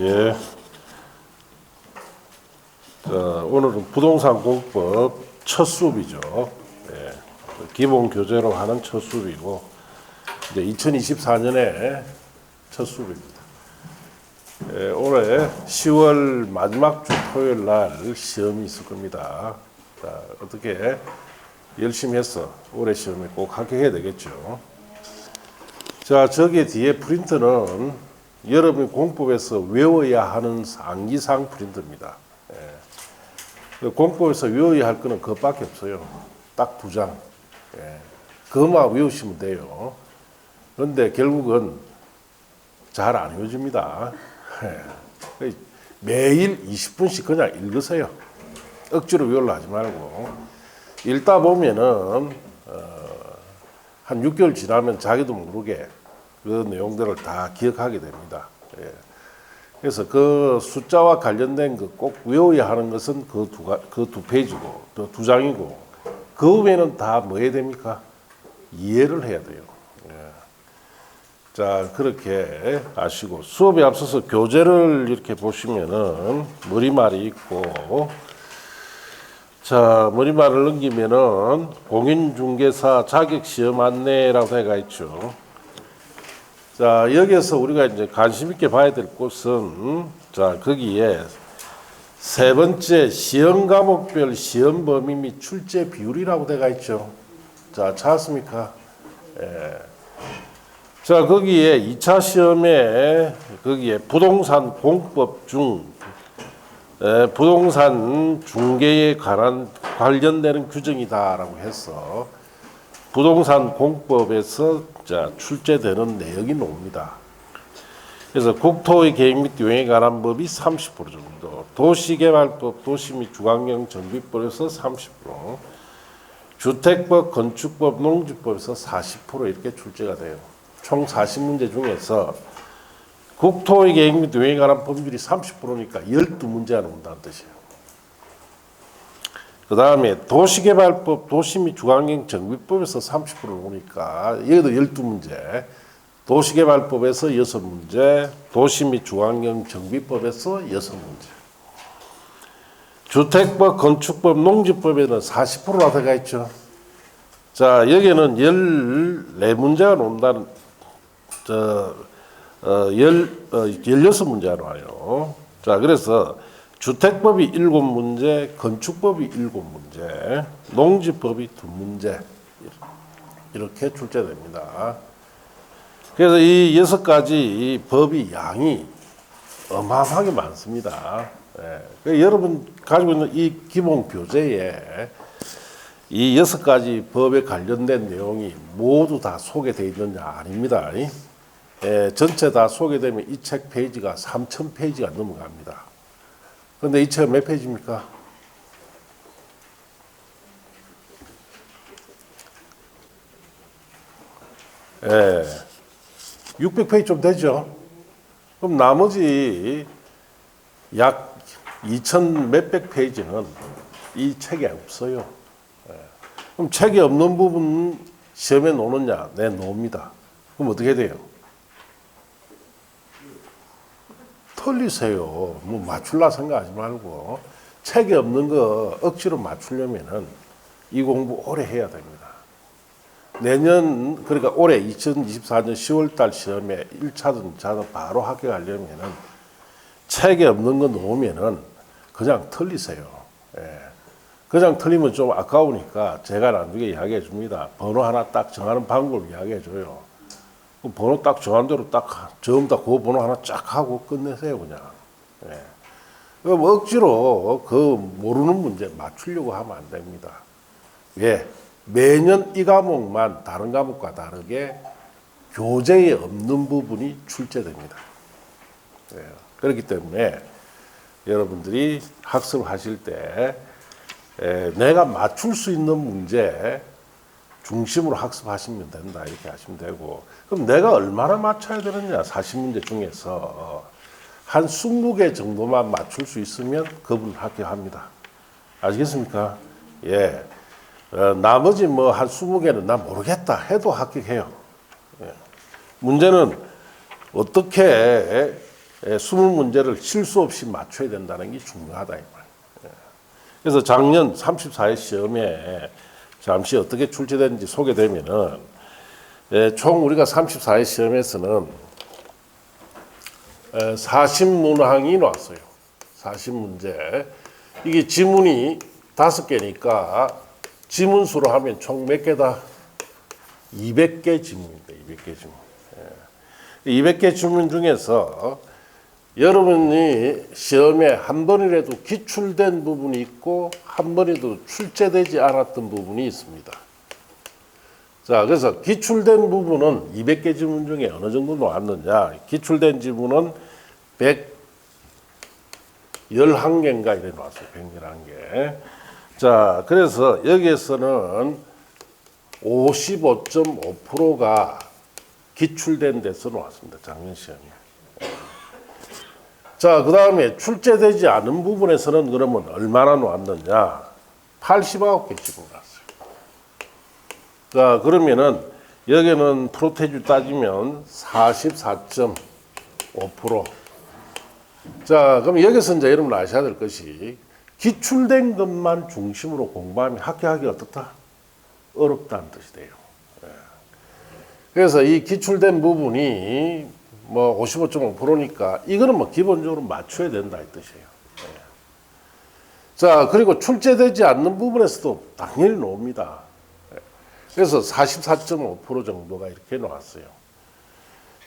예. 자, 오늘은 부동산 공법 첫 수업이죠. 예. 기본 교재로 하는 첫 수업이고, 이제 2024년에 첫 수업입니다. 예, 올해 10월 마지막 주 토요일 날 시험이 있을 겁니다. 자, 어떻게 열심히 해서 올해 시험에 꼭 합격해야 되겠죠. 자, 저기 뒤에 프린트는 여러분이 공법에서 외워야 하는 상기상 프린트입니다. 예. 공법에서 외워야 할 거는 그것밖에 없어요. 딱 2장. 예. 그것만 외우시면 돼요. 그런데 결국은 잘 안 외워집니다. 예. 매일 20분씩 그냥 읽으세요. 억지로 외우려 하지 말고. 읽다 보면은 한 6개월 지나면 자기도 모르게 그 내용들을 다 기억하게 됩니다. 예. 그래서 그 숫자와 관련된 거 꼭 외워야 하는 것은 그 두 페이지고, 또 2장이고, 그 외에는 다 뭐 해야 됩니까? 이해를 해야 돼요. 예. 자, 그렇게 아시고, 수업에 앞서서 교재를 이렇게 보시면은 머리말이 있고, 자, 머리말을 넘기면은 공인중개사 자격시험 안내라고 되어 있죠. 자, 여기에서 우리가 이제 관심 있게 봐야 될 곳은, 자, 거기에 세 번째 시험 과목별 시험 범위 및 출제 비율이라고 되어 있죠. 자, 찾았습니까? 예. 자, 거기에 2차 시험에 거기에 부동산 공법 중 부동산 중개에 관련되는 규정이다라고 해서 부동산 공법에서 자, 출제되는 내용이 나옵니다. 그래서 국토의 계획 및 유형에 관한 법이 30% 정도, 도시개발법, 도시 및 주관경 정비법에서 30%, 주택법, 건축법, 농지법에서 40% 이렇게 출제가 돼요. 총 40문제 중에서 국토의 계획 및 유형에 관한 법률이 30%니까 12문제가 나온다는 뜻이에요. 그 다음에 도시개발법, 도시 및 주관경 정비법에서 30% 나오니까 여기도 12문제, 도시개발법에서 6문제, 도시 및 주관경 정비법에서 6문제, 주택법, 건축법, 농지법에는 40%나 들어가 있죠. 자, 여기는 14문제가 나온다는, 16문제가 나와요. 자, 그래서 주택법이 7문제, 건축법이 7문제, 농지법이 2문제, 이렇게 출제됩니다. 그래서 이 6가지 법이 양이 어마어마하게 많습니다. 예. 여러분 가지고 있는 이 기본 교재에 이 6가지 법에 관련된 내용이 모두 다 소개되어 있느냐? 아닙니다. 예, 전체 다 소개되면 이 책 페이지가 3,000페이지가 넘어갑니다. 그런데 이 책은 몇 페이지입니까? 예, 600페이지 좀 되죠? 그럼 나머지 약 2,000 몇백 페이지는 이 책에 없어요. 예. 그럼 책이 없는 부분 시험에 놓느냐? 네, 놓습니다. 그럼 어떻게 돼요? 틀리세요. 뭐 맞출라 생각하지 말고 책에 없는 거 억지로 맞추려면은 이 공부 오래 해야 됩니다. 내년, 그러니까 올해 2024년 10월달 시험에 1차든 2차든 바로 합격하려면은 책에 없는 거 놓으면은 그냥 틀리세요. 예. 그냥 틀리면 좀 아까우니까 제가 나중에 이야기해 줍니다. 번호 하나 딱 정하는 방법을 이야기해 줘요. 그 번호 딱 정한 대로 딱 전부 다 그 번호 하나 쫙 하고 끝내세요, 그냥. 예. 그럼 억지로 그 모르는 문제 맞추려고 하면 안 됩니다. 왜? 매년 이 과목만 다른 과목과 다르게 교재에 없는 부분이 출제됩니다. 예. 그렇기 때문에 여러분들이 학습하실 때 내가 맞출 수 있는 문제 중심으로 학습하시면 된다, 이렇게 하시면 되고, 그럼 내가 얼마나 맞춰야 되느냐? 40문제 중에서 한 20개 정도만 맞출 수 있으면 그분 합격합니다. 아시겠습니까? 예. 나머지 뭐 한 20개는 나 모르겠다 해도 합격해요. 예. 문제는 어떻게 20문제를 실수 없이 맞춰야 된다는 게 중요하다 이 말이에요. 그래서 작년 34회 시험에 잠시 어떻게 출제됐는지 소개되면은 총 우리가 34회 시험에서는 40문항이 나왔어요. 40문제. 이게 지문이 5개니까 지문수로 하면 총 몇 개다? 200개 지문입니다. 200개 지문. 200개 지문 중에서 여러분이 시험에 한 번이라도 기출된 부분이 있고 한 번이라도 출제되지 않았던 부분이 있습니다. 자, 그래서 기출된 부분은 200개 지문 중에 어느 정도 나왔느냐? 기출된 지문은 111개인가 이래 나왔어요. 111개. 자, 그래서 여기에서는 55.5%가 기출된 데서 나왔습니다. 작년 시험에. 자, 그 다음에 출제되지 않은 부분에서는 그러면 얼마나 나왔느냐? 89개 지문 나왔어요. 자, 그러면은 여기는 프로테이즈 따지면 44.5%. 자, 그럼 여기서 이제 여러분 아셔야 될 것이 기출된 것만 중심으로 공부하면 합격하기 어떻다? 어렵다는 뜻이 돼요. 그래서 이 기출된 부분이 뭐 55.5%니까 이거는 뭐 기본적으로 맞춰야 된다 이 뜻이에요. 자, 그리고 출제되지 않는 부분에서도 당연히 나옵니다. 그래서 44.5% 정도가 이렇게 나왔어요.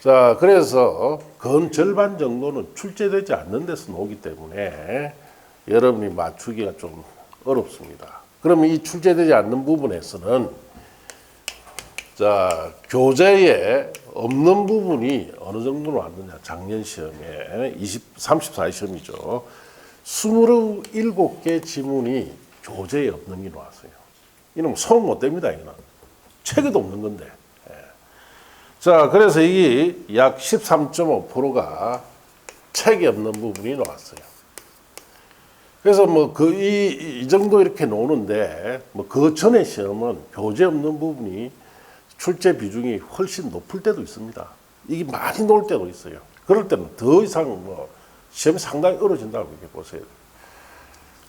자, 그래서 건 절반 정도는 출제되지 않는 데서 나오기 때문에 여러분이 맞추기가 좀 어렵습니다. 그러면 이 출제되지 않는 부분에서는 자, 교재에 없는 부분이 어느 정도 나왔느냐. 작년 시험에 34회 시험이죠. 27개 지문이 교재에 없는 게 나왔어요. 이놈 소문 못 됩니다. 이거는. 책에도 없는 건데. 자, 그래서 이게 약 13.5%가 책에 없는 부분이 나왔어요. 그래서 뭐 이 정도 이렇게 나오는데 뭐 그 전에 시험은 교재 없는 부분이 출제 비중이 훨씬 높을 때도 있습니다. 이게 많이 나올 때도 있어요. 그럴 때는 더 이상 뭐 시험이 상당히 어려진다고 이렇게 보세요.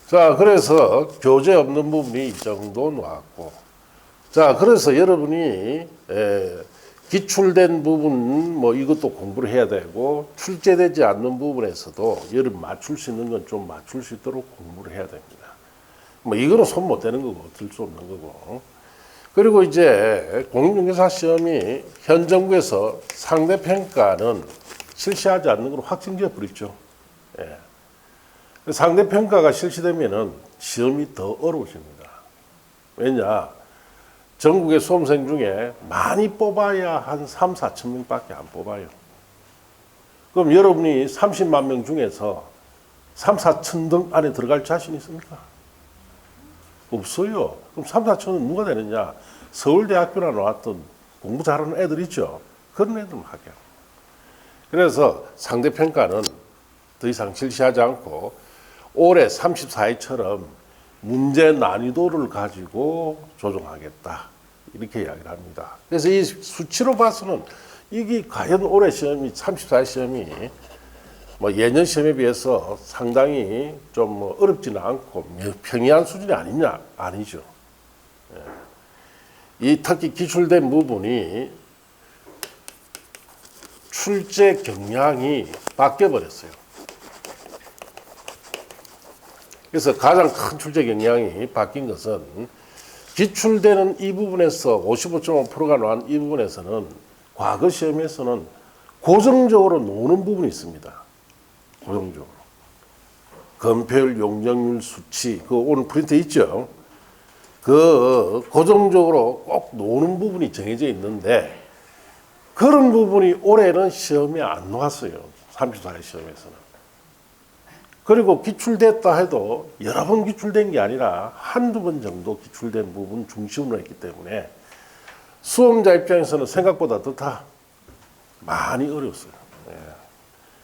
자, 그래서 교재 없는 부분이 이 정도 나왔고, 자, 그래서 여러분이 기출된 부분 뭐 이것도 공부를 해야 되고 출제되지 않는 부분에서도 여러분 맞출 수 있는 건 좀 맞출 수 있도록 공부를 해야 됩니다. 뭐 이거는 손 못 대는 거고 어쩔 수 없는 거고. 그리고 이제 공인중개사 시험이 현 정부에서 상대평가는 실시하지 않는 걸로 확정지어 버렸죠. 예. 상대평가가 실시되면은 시험이 더 어려워집니다. 왜냐? 전국의 수험생 중에 많이 뽑아야 한 3, 4천 명밖에 안 뽑아요. 그럼 여러분이 30만 명 중에서 3, 4천 등 안에 들어갈 자신 있습니까? 없어요. 그럼 3, 4천은 누가 되느냐? 서울대학교나 나왔던 공부 잘하는 애들 있죠. 그런 애들만 합격. 그래서 상대평가는 더 이상 실시하지 않고 올해 34회처럼 문제 난이도를 가지고 조정하겠다. 이렇게 이야기를 합니다. 그래서 이 수치로 봐서는 이게 과연 올해 시험이 34회 시험이 뭐 예년 시험에 비해서 상당히 좀 뭐 어렵지는 않고 평이한 수준이 아니냐? 아니죠. 이 특히 기출된 부분이 출제 경향이 바뀌어 버렸어요. 그래서 가장 큰 출제 경향이 바뀐 것은 기출되는 이 부분에서 55.5%가 나온 이 부분에서는 과거 시험에서는 고정적으로 노는 부분이 있습니다. 고정적으로. 검표율, 용적률, 수치, 그 오늘 프린트 있죠? 그 고정적으로 꼭 노는 부분이 정해져 있는데 그런 부분이 올해는 시험에 안 나왔어요. 34회 시험에서는. 그리고 기출됐다 해도 여러 번 기출된 게 아니라 한두 번 정도 기출된 부분 중심으로 했기 때문에 수험자 입장에서는 생각보다 더 많이 어려웠어요.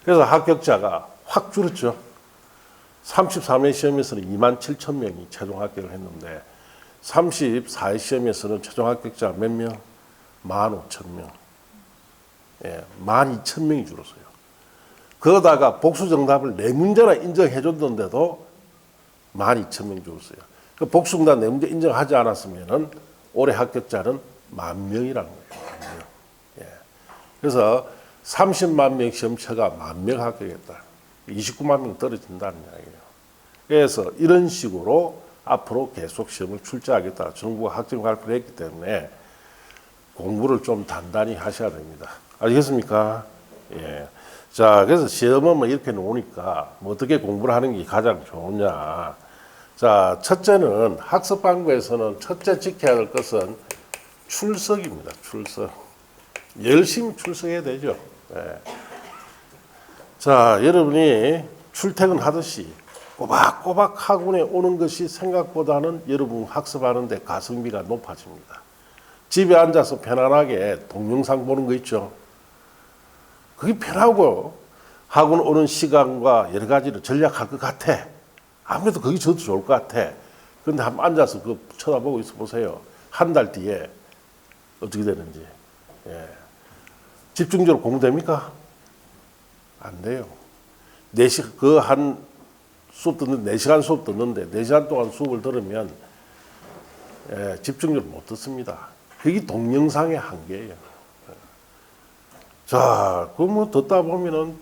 그래서 합격자가 확 줄었죠. 33회 시험에서는 27,000명이 최종 합격을 했는데 34회 시험에서는 최종 합격자 몇 명? 15,000명. 12,000명이 줄었어요. 거기다가 복수 정답을 4문제나 인정해 줬는데도 12,000명 죽었어요. 그 복수 정답 4문제 인정하지 않았으면은 올해 합격자는 10,000명이라는 거예요. 10,000명. 예. 그래서 30만 명 시험쳐가 10,000명 합격했다. 29만 명 떨어진다는 이야기예요. 그래서 이런 식으로 앞으로 계속 시험을 출제하겠다. 정부가 확정 발표를 했기 때문에 공부를 좀 단단히 하셔야 됩니다. 알겠습니까? 예. 자, 그래서 시험은 뭐 이렇게 놓으니까 뭐 어떻게 공부를 하는 게 가장 좋으냐. 자, 첫째는 학습방구에서는 첫째 지켜야 할 것은 출석입니다. 출석. 열심히 출석해야 되죠. 예. 자, 여러분이 출퇴근하듯이 꼬박꼬박 학원에 오는 것이 생각보다는 여러분 학습하는데 가성비가 높아집니다. 집에 앉아서 편안하게 동영상 보는 거 있죠. 그게 편하고 학원 오는 시간과 여러 가지를 전략할 것 같아. 아무래도 그게 저도 좋을 것 같아. 그런데 한번 앉아서 그 쳐다보고 있어 보세요. 한 달 뒤에 어떻게 되는지. 예. 집중적으로 공부됩니까? 안 돼요. 4시간, 수업 듣는데, 4시간 수업 듣는데, 4시간 동안 수업을 들으면, 예, 집중적으로 못 듣습니다. 그게 동영상의 한계예요. 자, 뭐 듣다 보면은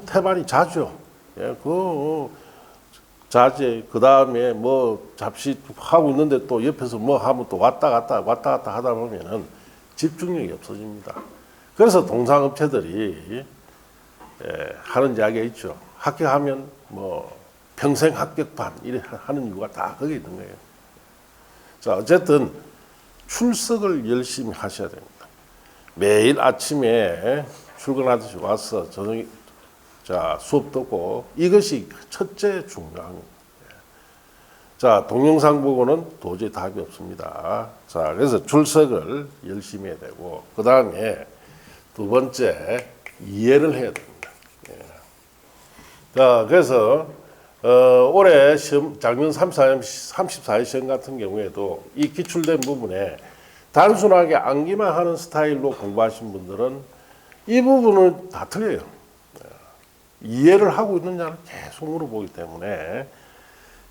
태반이 자죠. 예, 자제, 그 다음에 뭐 잡시 하고 있는데 또 옆에서 뭐 하면 또 왔다 갔다 하다 보면은 집중력이 없어집니다. 그래서 동상업체들이 하는 이야기가 있죠. 합격하면 뭐 평생 합격반 이래 하는 이유가 다 거기에 있는 거예요. 자, 어쨌든 출석을 열심히 하셔야 됩니다. 매일 아침에 출근하듯이 와서 저녁에 수업 듣고 이것이 첫째 중요합니다. 자, 동영상 보고는 도저히 답이 없습니다. 자, 그래서 출석을 열심히 해야 되고, 그 다음에 두 번째, 이해를 해야 됩니다. 예. 자, 그래서, 올해 시험, 작년 34회 시험 같은 경우에도 이 기출된 부분에 단순하게 암기만 하는 스타일로 공부하신 분들은 이 부분은 다 틀려요. 이해를 하고 있느냐를 계속 물어보기 때문에,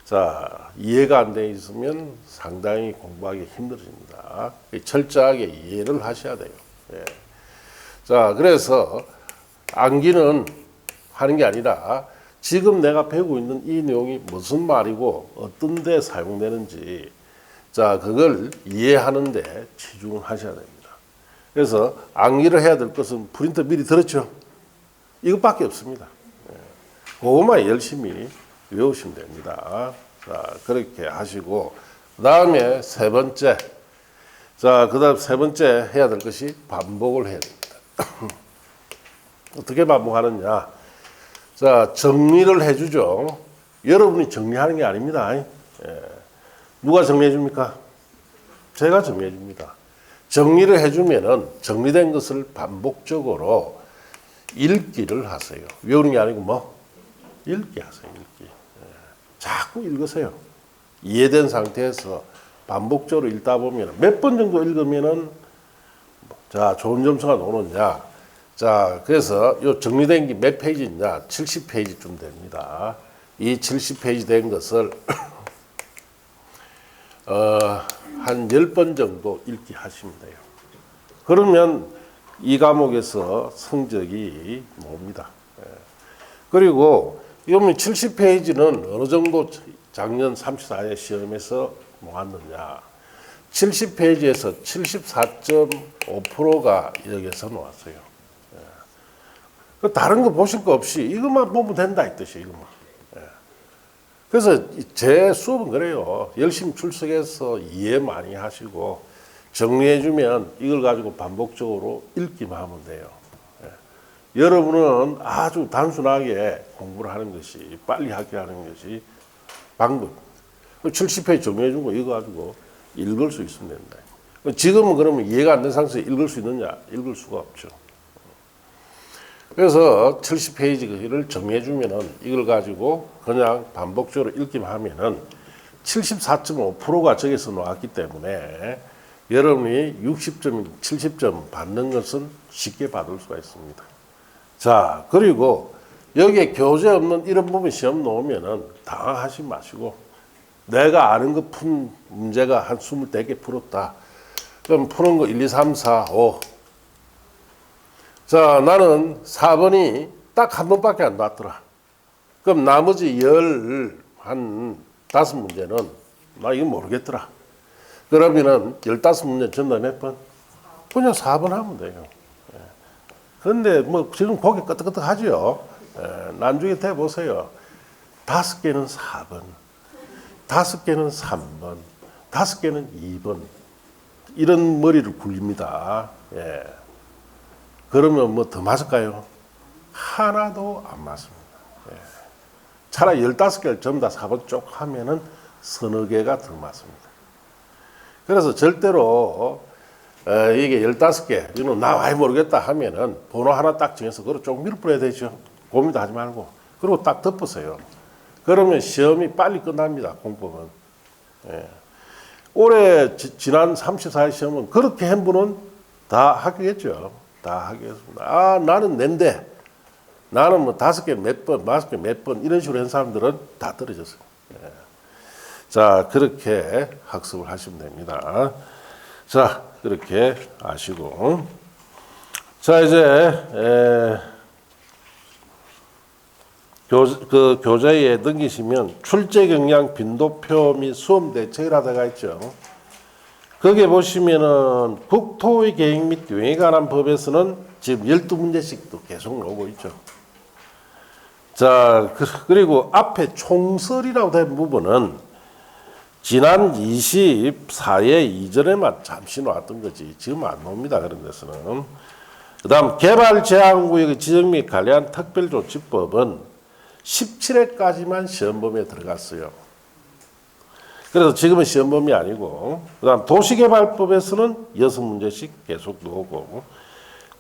자, 이해가 안 돼 있으면 상당히 공부하기 힘들어집니다. 철저하게 이해를 하셔야 돼요. 예. 자, 그래서 암기는 하는 게 아니라 지금 내가 배우고 있는 이 내용이 무슨 말이고 어떤 데 사용되는지, 자, 그걸 이해하는데 치중을 하셔야 됩니다. 그래서 암기를 해야 될 것은 프린터 미리 들었죠? 이것밖에 없습니다. 예. 그것만 열심히 외우시면 됩니다. 자, 그렇게 하시고, 그 다음에 세 번째. 자, 그 다음 세 번째 해야 될 것이 반복을 해야 됩니다. 어떻게 반복하느냐. 자, 정리를 해주죠. 여러분이 정리하는 게 아닙니다. 예. 누가 정리해 줍니까? 제가 정리해 줍니다. 정리를 해주면은 정리된 것을 반복적으로 읽기를 하세요. 외우는 게 아니고 뭐? 읽기 하세요. 읽기. 예. 자꾸 읽으세요. 이해된 상태에서 반복적으로 읽다 보면 몇 번 정도 읽으면은 자, 좋은 점수가 나오느냐. 자, 그래서 요 정리된 게 몇 페이지냐? 70페이지쯤 됩니다. 이 70페이지 된 것을 한 10번 정도 읽기 하시면 돼요. 그러면 이 과목에서 성적이 나옵니다. 그리고 이러면 70페이지는 어느 정도 작년 34회 시험에서 모았느냐. 70페이지에서 74.5%가 여기에서 나왔어요. 다른 거 보실 거 없이 이것만 보면 된다 이 뜻이에요. 이것만. 그래서 제 수업은 그래요. 열심히 출석해서 이해 많이 하시고 정리해주면 이걸 가지고 반복적으로 읽기만 하면 돼요. 여러분은 아주 단순하게 공부를 하는 것이, 빨리 합격하는 것이 방법. 70페이지 정리해준 거 이거 가지고 읽을 수 있으면 된다. 지금은 그러면 이해가 안 된 상태에서 읽을 수 있느냐? 읽을 수가 없죠. 그래서 70페이지를 정리해주면은 이걸 가지고 그냥 반복적으로 읽기만 하면은 74.5%가 저기서 나왔기 때문에 여러분이 60점, 70점 받는 것은 쉽게 받을 수가 있습니다. 자, 그리고 여기에 교재 없는 이런 부분 시험 놓으면은 당황하지 마시고 내가 아는 거 푼 문제가 한 24개 풀었다. 그럼 푸는 거 1, 2, 3, 4, 5. 자, 나는 4번이 딱 한 번밖에 안 나왔더라. 그럼 나머지 한 5문제는 나 이거 모르겠더라. 그러면은 15문제 전부 다 몇 번? 그냥 4번 하면 돼요. 그런데 뭐 지금 고개 끄덕끄덕 하죠. 나중에 대보세요. 5개는 4번, 5개는 3번, 5개는 2번. 이런 머리를 굴립니다. 예. 그러면 뭐 더 맞을까요? 하나도 안 맞습니다. 예. 차라리 15개를 전부 다 4번 쪽 하면은 서너 개가 더 맞습니다. 그래서 절대로 이게 15개, 이거는 나 아예 모르겠다 하면은 번호 하나 딱 정해서 그걸 좀 밀어버려야 되죠. 고민도 하지 말고. 그리고 딱 덮으세요. 그러면 시험이 빨리 끝납니다. 공법은. 예. 올해 지난 34회 시험은 그렇게 한 분은 다 하겠죠. 다 하겠습니다. 아, 나는 낸데. 나는 뭐 5개 몇 번, 5개 몇 번 이런 식으로 한 사람들은 다 떨어졌어요. 예. 자, 그렇게 학습을 하시면 됩니다. 자, 그렇게 아시고. 자, 이제 교재에 넘기시면 출제 경향 빈도표 및 수험 대책이라다가 있죠. 거기에 보시면은 국토의 계획 및 유행에 관한 법에서는 지금 12문제씩도 계속 나오고 있죠. 자, 그리고 앞에 총설이라고 된 부분은 지난 24회 이전에만 잠시 나왔던 거지 지금 안 나옵니다. 그런 데서는. 그 다음 개발제한구역의 지정 및 관리한 특별조치법은 17회까지만 시험범위에 들어갔어요. 그래서 지금은 시험범위 아니고, 그 다음 도시개발법에서는 6문제씩 계속 나오고,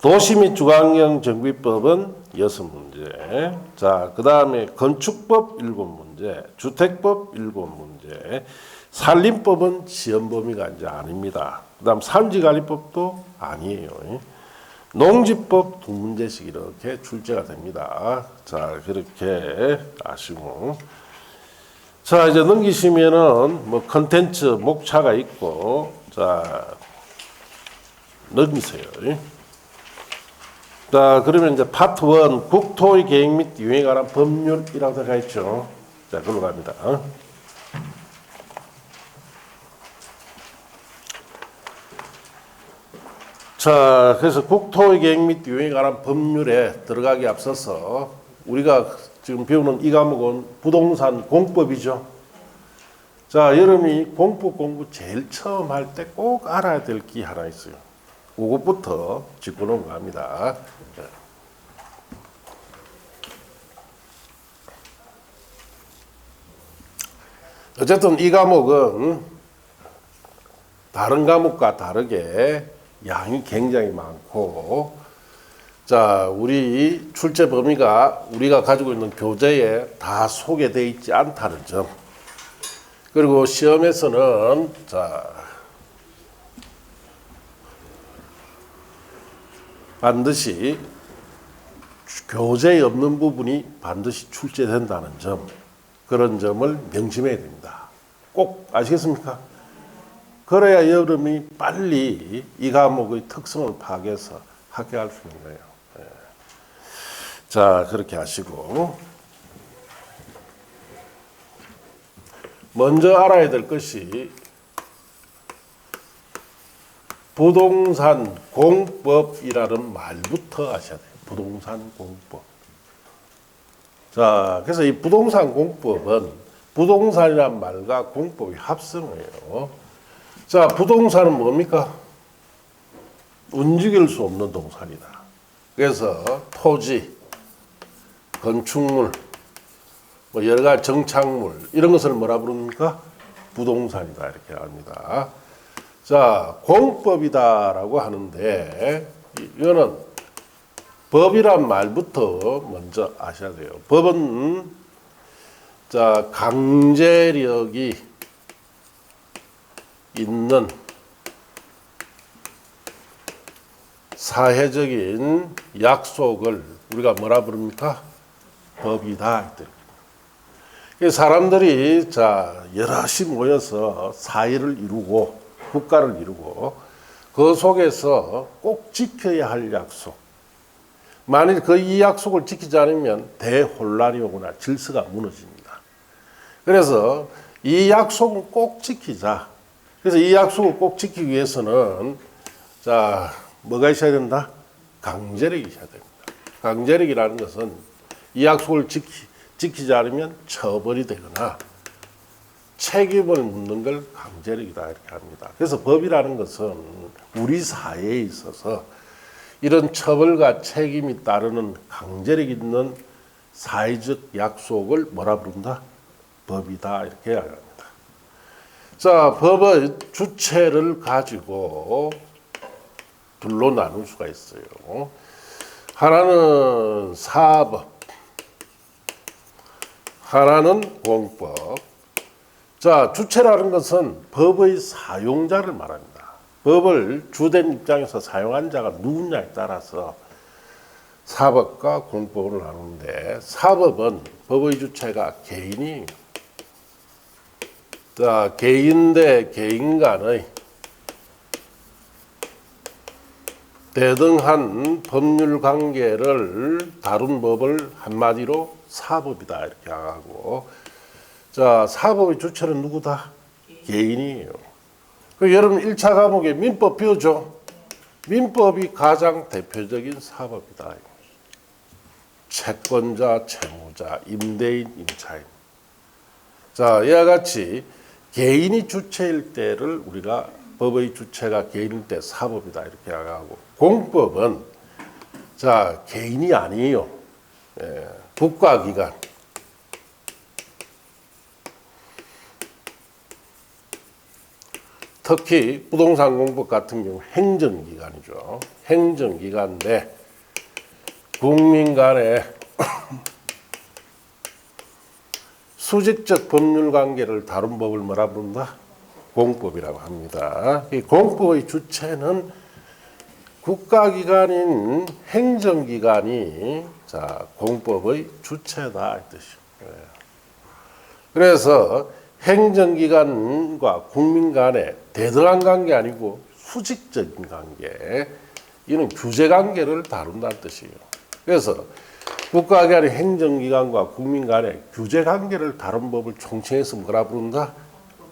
도시 및 주거환경 정비법은 6문제, 자, 그 다음에 건축법 7문제, 주택법 7문제, 산림법은 시험범위가 이제 아닙니다. 그 다음 산지관리법도 아니에요. 농지법 2문제씩 이렇게 출제가 됩니다. 자, 그렇게 아시고. 자, 이제 넘기시면은 뭐 컨텐츠 목차가 있고, 자, 넘기세요. 자, 그러면 이제 파트 1, 국토의 계획 및 유행에 관한 법률이라고 들어가 있죠. 자, 그걸로 갑니다. 자, 그래서 국토의 계획 및 유행에 관한 법률에 들어가기 앞서서 우리가 지금 배우는 이 과목은 부동산 공법이죠. 자, 여러분이 공법 공부 제일 처음 할 때 꼭 알아야 될 게 하나 있어요. 그것부터 짚고 넘어갑니다. 어쨌든 이 과목은 다른 과목과 다르게 양이 굉장히 많고, 자, 우리 출제 범위가 우리가 가지고 있는 교재에 다 소개되어 있지 않다는 점. 그리고 시험에서는, 자, 반드시 교재에 없는 부분이 반드시 출제된다는 점. 그런 점을 명심해야 됩니다. 꼭 아시겠습니까? 그래야 여러분이 빨리 이 과목의 특성을 파악해서 합격할 수 있는 거예요. 예. 자, 그렇게 하시고. 먼저 알아야 될 것이 부동산 공법이라는 말부터 아셔야 돼요. 부동산 공법. 자, 그래서 이 부동산 공법은 부동산이란 말과 공법이 합성이에요. 자, 부동산은 뭡니까? 움직일 수 없는 동산이다. 그래서 토지, 건축물, 뭐 여러 가지 정착물 이런 것을 뭐라 부릅니까? 부동산이다 이렇게 합니다. 자, 공법이다라고 하는데 이거는 법이란 말부터 먼저 아셔야 돼요. 법은 자, 강제력이 있는 사회적인 약속을 우리가 뭐라 부릅니까? 법이다. 사람들이 자 여럿이 모여서 사회를 이루고 국가를 이루고 그 속에서 꼭 지켜야 할 약속. 만일 이 약속을 지키지 않으면 대혼란이 오거나 질서가 무너집니다. 그래서 이 약속을 꼭 지키자. 그래서 이 약속을 꼭 지키기 위해서는 자 뭐가 있어야 된다? 강제력이 있어야 됩니다. 강제력이라는 것은 이 약속을 지키지 않으면 처벌이 되거나 책임을 묻는 걸 강제력이다 이렇게 합니다. 그래서 법이라는 것은 우리 사회에 있어서 이런 처벌과 책임이 따르는 강제력 있는 사회적 약속을 뭐라 부른다? 법이다 이렇게 합니다. 자, 법의 주체를 가지고 둘로 나눌 수가 있어요. 하나는 사법, 하나는 공법. 자, 주체라는 것은 법의 사용자를 말합니다. 법을 주된 입장에서 사용한 자가 누구냐에 따라서 사법과 공법을 나누는데 사법은 법의 주체가 개인이에요. 자, 개인 대 개인 간의 대등한 법률 관계를 다룬 법을 한마디로 사법이다 이렇게 하고 자, 사법의 주체는 누구다? 개인이에요. 여러분 1차 과목에 민법 배우죠? 민법이 가장 대표적인 사법이다. 채권자, 채무자, 임대인, 임차인. 자, 이와 같이 개인이 주체일 때를 우리가 법의 주체가 개인일 때 사법이다 이렇게 하고 공법은 자 개인이 아니에요. 국가기관. 특히 부동산 공법 같은 경우 행정기관이죠. 행정기관인데 국민 간의 수직적 법률 관계를 다룬 법을 뭐라 부른다? 공법이라고 합니다. 이 공법의 주체는 국가기관인 행정기관이 자 공법의 주체다 이 뜻이에요. 그래서 행정기관과 국민 간의 대등한 관계 아니고 수직적인 관계, 이는 규제 관계를 다룬다는 뜻이에요. 그래서 국가기관의 행정기관과 국민 간의 규제 관계를 다룬 법을 총칭해서 뭐라 부른다?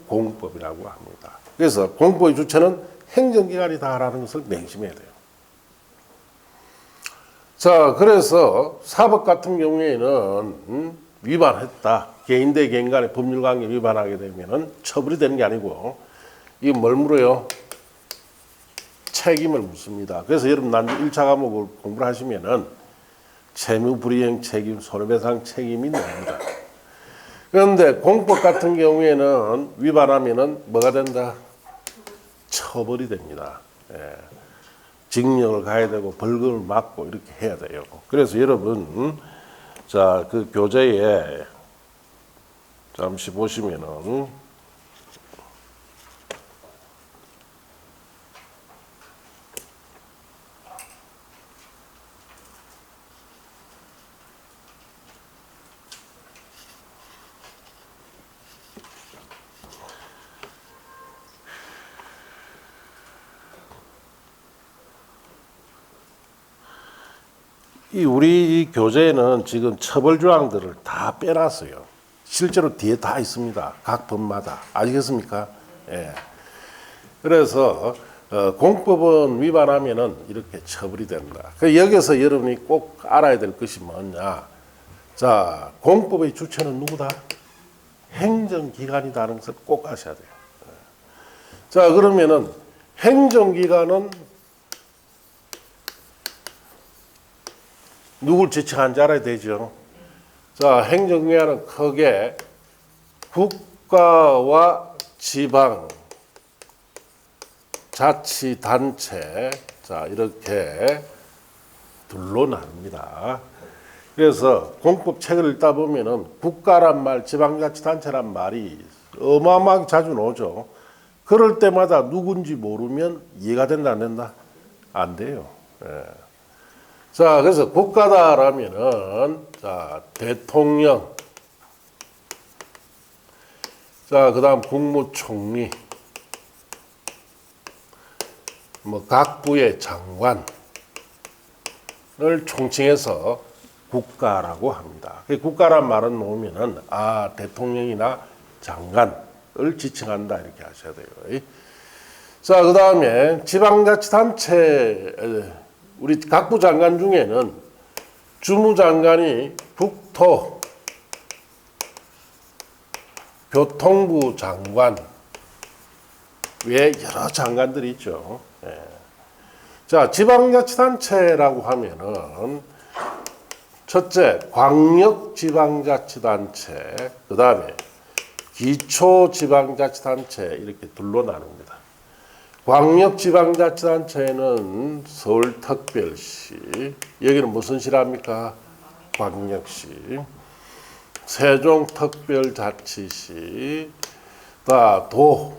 공법이라고 합니다. 그래서 공법의 주체는 행정기관이다라는 것을 명심해야 돼요. 자, 그래서 사법 같은 경우에는 위반했다. 개인 대 개인 간의 법률 관계 위반하게 되면 처벌이 되는 게 아니고 이게 뭘 물어요? 책임을 묻습니다. 그래서 여러분 난주 1차 과목을 공부를 하시면은 채무불이행 책임, 손해배상 책임이 나옵니다. 그런데 공법 같은 경우에는 위반하면은 뭐가 된다? 처벌이 됩니다. 징역을 가야 되고 벌금을 맞고 이렇게 해야 돼요. 그래서 여러분 자, 그 교재에 잠시 보시면은 우리 이 교재에는 지금 처벌 조항들을 다 빼놨어요. 실제로 뒤에 다 있습니다. 각 법마다. 아시겠습니까? 예. 그래서 공법은 위반하면은 이렇게 처벌이 된다. 여기서 여러분이 꼭 알아야 될 것이 뭐냐? 자, 공법의 주체는 누구다? 행정기관이다는 것을 꼭 아셔야 돼요. 자, 그러면은 행정기관은 누굴 지칭하는지 알아야 되죠. 자, 행정기관은 크게 국가와 지방, 자치단체, 자, 이렇게 둘로 나눕니다. 그래서 공법책을 읽다 보면은 국가란 말, 지방자치단체란 말이 어마어마하게 자주 나오죠. 그럴 때마다 누군지 모르면 이해가 된다, 안 된다? 안 돼요. 예. 자, 그래서 국가다라면은, 자, 대통령, 자, 그 다음 국무총리, 뭐, 각 부의 장관을 총칭해서 국가라고 합니다. 국가란 말은 놓으면은, 아, 대통령이나 장관을 지칭한다, 이렇게 하셔야 돼요. 자, 그 다음에 지방자치단체, 우리 각부 장관 중에는 주무장관이 국토, 교통부 장관 외에 여러 장관들이 있죠. 예. 자, 지방자치단체라고 하면은 첫째, 광역지방자치단체, 그 다음에 기초지방자치단체 이렇게 둘로 나눕니다. 광역지방자치단체는 서울특별시, 여기는 무슨 시랍니까? 광역시. 세종특별자치시, 또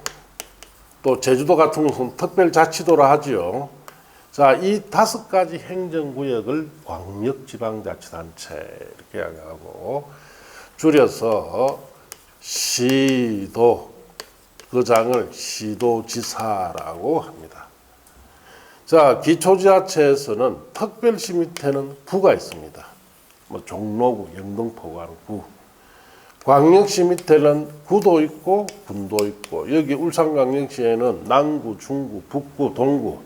제주도 같은 것은 특별자치도라 하지요. 자, 이 5가지 행정구역을 광역지방자치단체 이렇게 하고 줄여서 시도, 그 장을 시도지사라고 합니다. 자, 기초지자체에서는 특별시 밑에는 구가 있습니다. 뭐 종로구, 영등포구 하는 구. 광역시 밑에는 구도 있고 군도 있고, 여기 울산광역시에는 남구, 중구, 북구, 동구,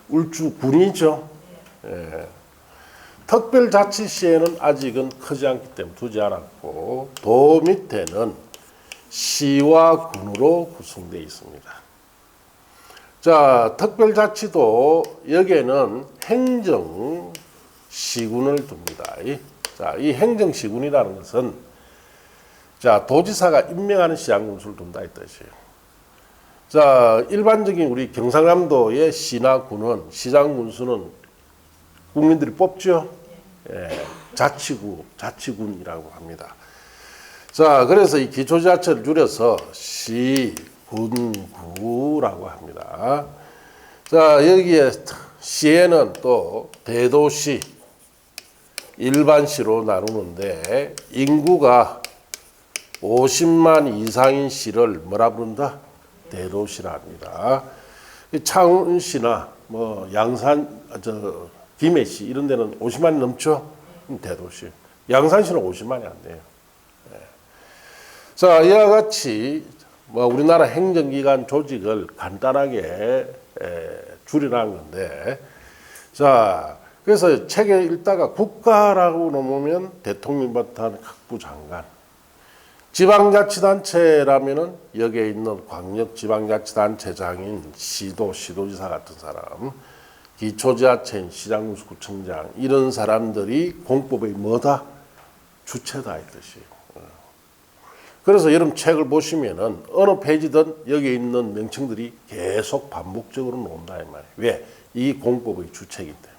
울주군이죠. 예. 특별자치시에는 아직은 크지 않기 때문에 두지 않았고, 도 밑에는 시와 군으로 구성되어 있습니다. 자, 특별자치도 여기에는 행정시군을 둡니다. 자, 이 행정시군이라는 것은 자, 도지사가 임명하는 시장군수를 둔다 이 뜻이에요. 자, 일반적인 우리 경상남도의 시나 군은 시장군수는 국민들이 뽑죠. 예, 자치군이라고 합니다. 자, 그래서 이 기초지자체를 줄여서 시군구라고 합니다. 자, 여기에 시에는 또 대도시, 일반시로 나누는데 인구가 50만 이상인 시를 뭐라 부른다? 대도시라 합니다. 창원시나 뭐 양산, 김해시 이런 데는 50만이 넘죠? 대도시. 양산시는 50만이 안 돼요. 자, 이와 같이 뭐 우리나라 행정기관 조직을 간단하게 줄여놓은 건데, 자, 그래서 책에 읽다가 국가라고 놓으면 대통령부터 하는 각부 장관, 지방자치단체라면은 여기에 있는 광역지방자치단체장인 시도지사 같은 사람, 기초지자체인 시장군수, 구청장 이런 사람들이 공법의 뭐다? 주체다 이 뜻이에요. 그래서 여러분 책을 보시면은 어느 페이지든 여기 있는 명칭들이 계속 반복적으로 나온다 이 말이에요. 왜? 이 공법의 주체이기 때문에.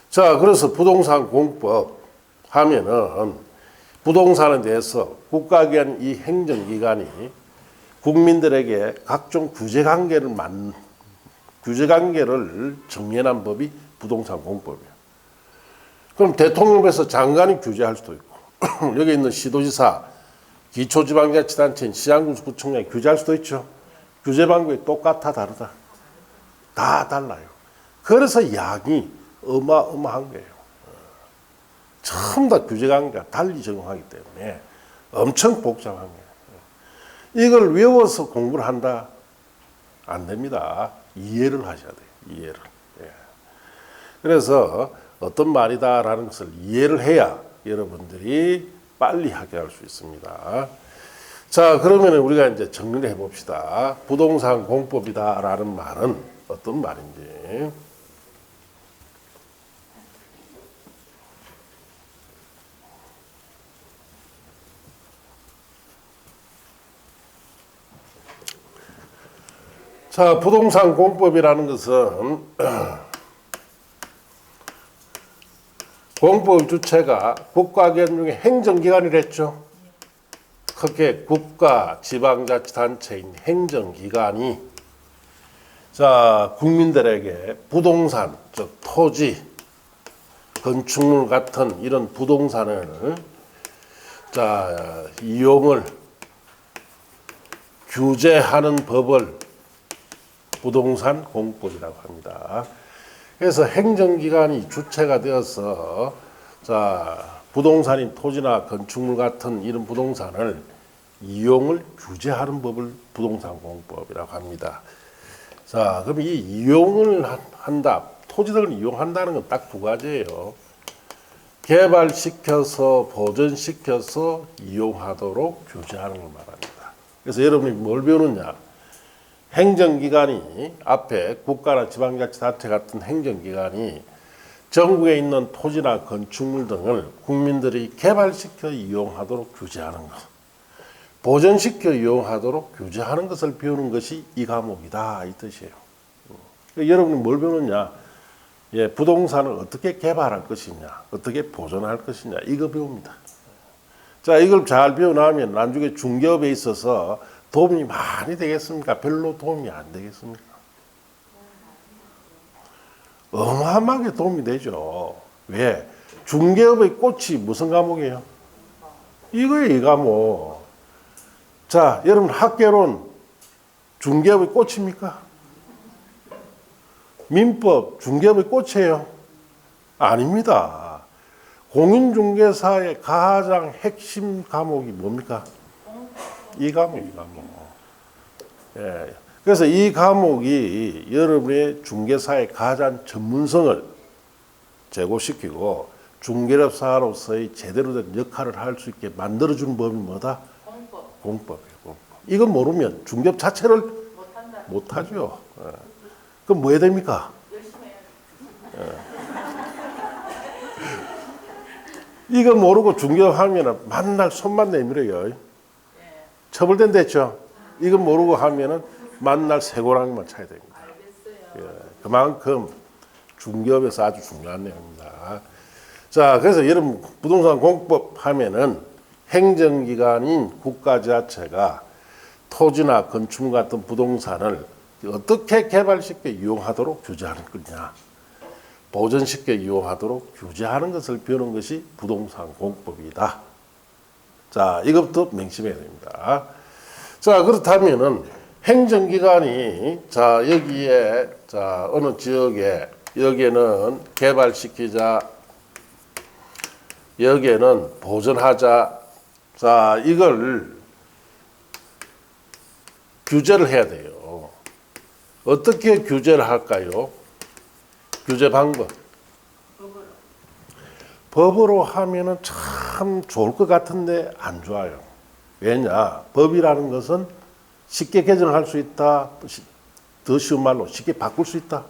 자, 그래서 부동산 공법 하면은 부동산에 대해서 국가기관 이 행정기관이 국민들에게 각종 규제관계를 정해놓은 법이 부동산 공법이에요. 그럼 대통령에서 장관이 규제할 수도 있고 여기 있는 시도지사, 기초지방자치단체인 시장군수, 구청장이 규제할 수도 있죠. 규제 방법이 똑같아 다르다? 다 달라요. 그래서 양이 어마어마한 거예요. 전부 다 규제관계가 달리 적용하기 때문에 엄청 복잡한 거예요. 이걸 외워서 공부를 한다? 안 됩니다. 이해를 하셔야 돼요. 이해를. 그래서 어떤 말이다라는 것을 이해를 해야 여러분들이 빨리 학교할 수 있습니다. 자, 그러면 우리가 이제 정리를 해봅시다. 부동산 공법이다라는 말은 어떤 말인지. 자, 부동산 공법이라는 것은 공법 주체가 국가기관 중에 행정기관이랬죠. 크게 국가, 지방자치단체인 행정기관이 자, 국민들에게 부동산, 즉 토지, 건축물 같은 이런 부동산을 이용을 규제하는 법을 부동산 공법이라고 합니다. 그래서 행정기관이 주체가 되어서 부동산인 토지나 건축물 같은 이런 부동산을 이용을 규제하는 법을 부동산 공법이라고 합니다. 그럼 이 이용을 한다, 토지들을 이용한다는 건 딱 두 가지예요. 개발시켜서 보존시켜서 이용하도록 규제하는 걸 말합니다. 그래서 여러분이 뭘 배우느냐? 행정기관이 앞에 국가나 지방자치단체 같은 행정기관이 전국에 있는 토지나 건축물 등을 국민들이 개발시켜 이용하도록 규제하는 것, 보존시켜 이용하도록 규제하는 것을 배우는 것이 이 과목이다 이 뜻이에요. 여러분이 뭘 배우느냐? 부동산을 어떻게 개발할 것이냐, 어떻게 보존할 것이냐 이거 배웁니다. 이걸 잘 배워나면 나중에 중개업에 있어서 도움이 많이 되겠습니까? 별로 도움이 안 되겠습니까? 어마어마하게 도움이 되죠. 왜? 중개업의 꽃이 무슨 과목이에요? 이거예요, 이 과목. 여러분 학개론 중개업의 꽃입니까? 민법 중개업의 꽃이에요? 아닙니다. 공인중개사의 가장 핵심 과목이 뭡니까? 이 과목. 그래서 이 과목이 여러분의 중개사의 가장 전문성을 제고시키고 중개업사로서의 제대로 된 역할을 할 수 있게 만들어주는 법이 뭐다? 공법이에요. 공법. 이건 모르면 중개업 자체를 못하죠. 그럼 뭐 해야 됩니까? 이거 모르고 중개업하면 만날 손만 내밀어요. 처벌된다 했죠? 이거 모르고 하면은 만날 새고랑이만 차야 됩니다. 그만큼 중개업에서 아주 중요한 내용입니다. 그래서 여러분 부동산 공법 하면은 행정기관인 국가지자체가 토지나 건축물 같은 부동산을 어떻게 개발시켜 이용하도록 규제하는 거냐, 보존시켜 이용하도록 규제하는 것을 배우는 것이 부동산 공법이다. 이것부터 명심해야 됩니다. 그렇다면은 행정기관이 여기에 어느 지역에 여기에는 개발시키자, 여기에는 보존하자, 이걸 규제를 해야 돼요. 어떻게 규제를 할까요? 규제 방법. 법으로 하면은 참 좋을 것 같은데 안 좋아요. 왜냐? 법이라는 것은 쉽게 개정할 수 있다. 더 쉬운 말로 쉽게 바꿀 수 있다.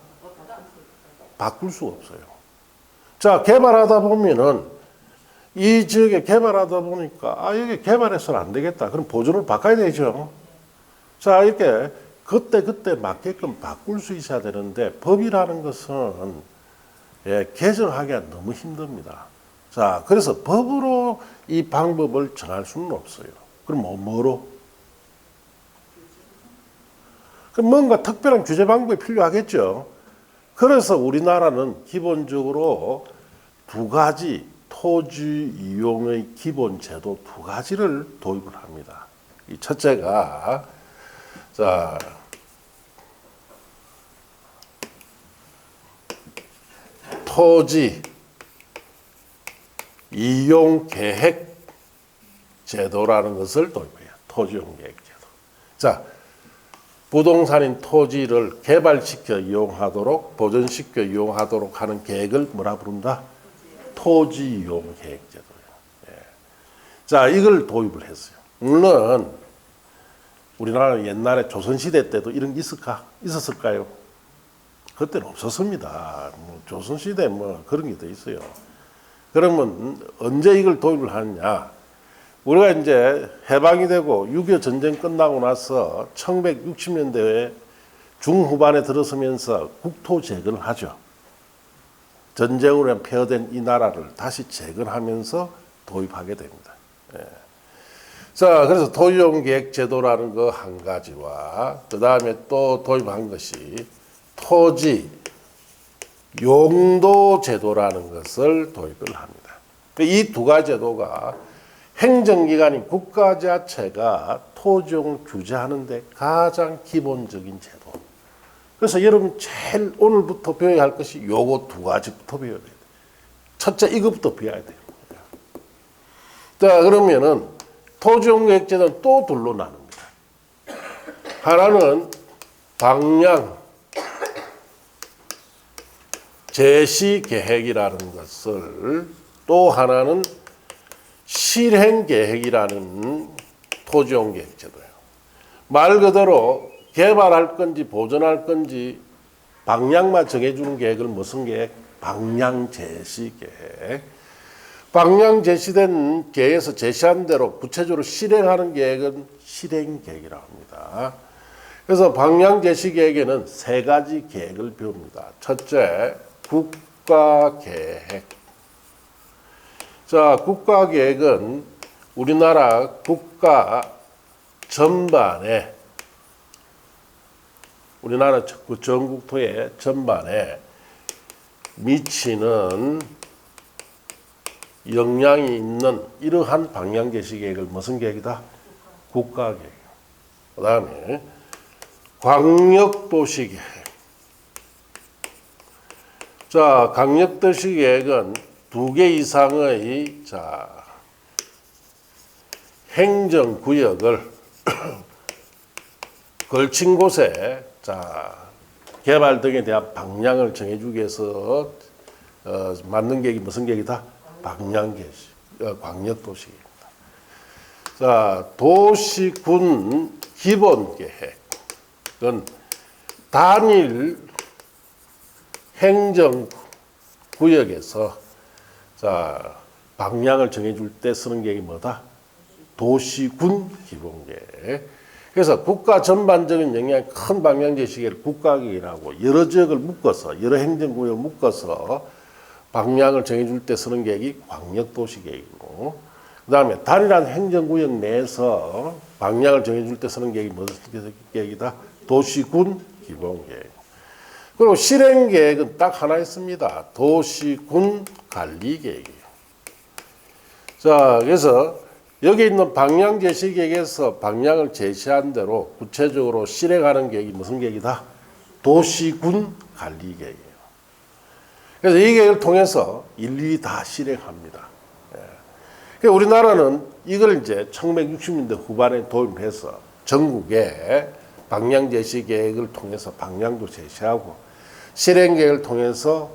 바꿀 수가 없어요. 개발하다 보면은 이 지역에 개발하다 보니까 여기 개발해서는 안 되겠다. 그럼 보존을 바꿔야 되죠. 이렇게 그때 맞게끔 바꿀 수 있어야 되는데 법이라는 것은 개정하기가 너무 힘듭니다. 그래서 법으로 이 방법을 정할 수는 없어요. 그럼 뭐로? 그럼 뭔가 특별한 규제 방법이 필요하겠죠. 그래서 우리나라는 기본적으로 두 가지 토지 이용의 기본 제도 두 가지를 도입을 합니다. 이 첫째가 토지 이용 계획 제도라는 것을 도입해요. 토지 이용 계획 제도. 부동산인 토지를 개발시켜 이용하도록 보존시켜 이용하도록 하는 계획을 뭐라 부른다? 토지 이용 계획 제도예요. 이걸 도입을 했어요. 물론 우리나라 옛날에 조선시대 때도 이런 게 있었을까요? 그때는 없었습니다. 조선시대 그런 게 더 있어요. 그러면 언제 이걸 도입을 하느냐? 우리가 이제 해방이 되고 6.25 전쟁 끝나고 나서 1960년대에 중후반에 들어서면서 국토 재건을 하죠. 전쟁으로 폐허된 이 나라를 다시 재건하면서 도입하게 됩니다. 그래서 토지이용계획제도라는 거 한 가지와 그 다음에 또 도입한 것이 토지 용도제도라는 것을 도입을 합니다. 이 두 가지 제도가 행정기관인 국가 자체가 토지용을 규제하는 데 가장 기본적인 제도. 그래서 여러분 제일 오늘부터 배워야 할 것이 요거 두 가지부터 배워야 돼요. 첫째 이것부터 배워야 돼요. 자, 그러면은 토지용계획제도는 또 둘로 나눕니다. 하나는 방향 제시계획이라는 것을, 또 하나는 실행계획이라는 토지용계획제도예요. 말 그대로 개발할 건지 보존할 건지 방향만 정해주는 계획을 무슨 계획? 방향 제시계획. 방향 제시된 계획에서 제시한 대로 구체적으로 실행하는 계획은 실행계획이라고 합니다. 그래서 방향 제시계획에는 세 가지 계획을 배웁니다. 첫째, 국가계획. 자, 국가계획은 우리나라 국가 전반에, 우리나라 전국토의 전반에 미치는 영향이 있는 이러한 방향 제시 계획을 무슨 계획이다? 국가계획. 그 다음에 광역도시계획. 자, 광역도시계획은 2개 이상의 행정구역을 걸친 곳에 개발 등에 대한 방향을 정해주기 위해서 만든 계획이 무슨 계획이다? 방향계획, 광역도시계획입니다. 자, 도시군 기본계획은 단일 행정구역에서 방향을 정해줄 때 쓰는 계획이 뭐다? 도시군 기본계획. 그래서 국가 전반적인 영향이 큰 방향 제시계획을 국가계획이라고, 여러 지역을 묶어서, 여러 행정구역을 묶어서 방향을 정해줄 때 쓰는 계획이 광역도시계획이고, 그 다음에 단일한 행정구역 내에서 방향을 정해줄 때 쓰는 계획이 무슨 계획이다? 도시군 기본계획. 그리고 실행계획은 딱 하나 있습니다. 도시군 관리계획이에요. 자, 그래서 여기 있는 방향 제시계획에서 방향을 제시한 대로 구체적으로 실행하는 계획이 무슨 계획이다? 도시군 관리계획이에요. 그래서 이 계획을 통해서 일일이 다 실행합니다. 그러니까 우리나라는 이걸 이제 1960년대 후반에 도입해서 전국에 방향 제시 계획을 통해서 방향도 제시하고 실행 계획을 통해서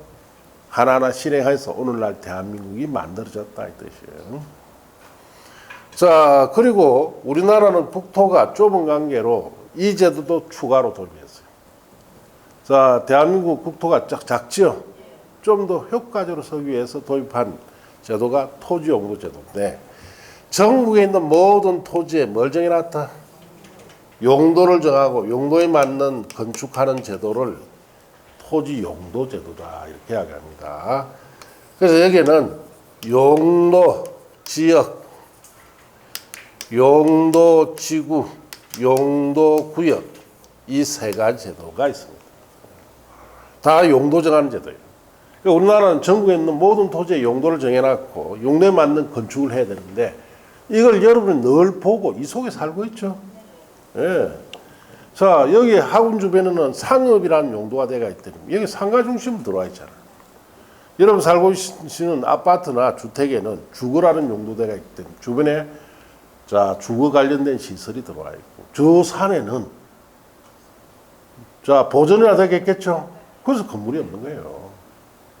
하나하나 실행해서 오늘날 대한민국이 만들어졌다 이 뜻이에요. 자, 그리고 우리나라는 국토가 좁은 관계로 이 제도도 추가로 도입했어요. 자, 대한민국 국토가 작죠? 좀 더 효과적으로 서기 위해서 도입한 제도가 토지용도 제도인데, 전국에 있는 모든 토지에 뭘 정해놨다? 용도를 정하고 용도에 맞는 건축하는 제도를 토지용도 제도다 이렇게 이야기합니다. 그래서 여기는 용도 지역, 용도 지구, 용도 구역 이 세 가지 제도가 있습니다. 다 용도 정하는 제도예요. 그러니까 우리나라는 전국에 있는 모든 토지의 용도를 정해놨고 용도에 맞는 건축을 해야 되는데 이걸 여러분이 늘 보고 이 속에 살고 있죠. 예. 자, 여기 학원 주변에는 상업이라는 용도가 되어 있더니 여기 상가 중심으로 들어와 있잖아요. 여러분 살고 계시는 아파트나 주택에는 주거라는 용도가 있기 때문에 주변에 주거 관련된 시설이 들어와 있고, 저 산에는 보존이나 되겠죠. 그래서 건물이 없는 거예요.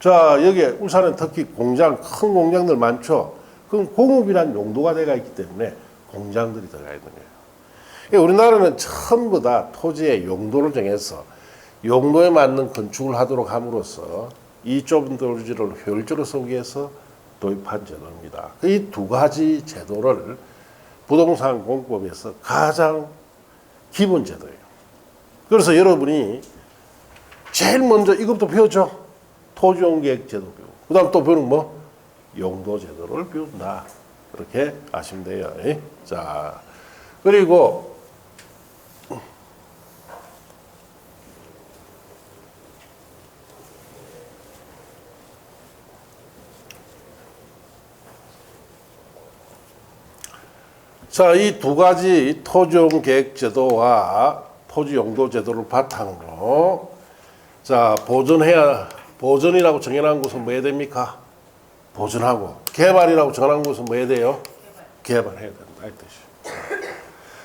자, 여기 울산은 특히 공장, 큰 공장들 많죠. 그건 공업이라는 용도가 되어 있기 때문에 공장들이 들어가 있는 거예요. 우리나라는 전부 다 토지의 용도를 정해서 용도에 맞는 건축을 하도록 함으로써 이 좁은 토지를 효율적으로 쓰기 위해서 도입한 제도입니다. 이 두 가지 제도를 부동산 공법에서 가장 기본 제도예요. 그래서 여러분이 제일 먼저 이것부터 배웠죠. 토지용계획 제도 배우고, 그 다음 또 배우는 뭐? 용도 제도를 배운다. 그렇게 아시면 돼요. 자, 그리고 자, 이 두 가지 토지용 계획 제도와 토지 용도 제도를 바탕으로 자, 보전이라고 정해놓은 것은 뭐 해야 됩니까? 보전하고 개발이라고 정해놓은 것은 뭐 해야 돼요? 개발해야 된다 이 뜻이에요.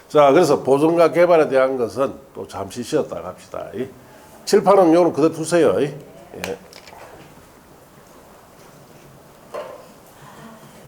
자, 그래서 보전과 개발에 대한 것은 또 잠시 쉬었다 갑시다. 칠판은 요는 그대로 두세요. 예.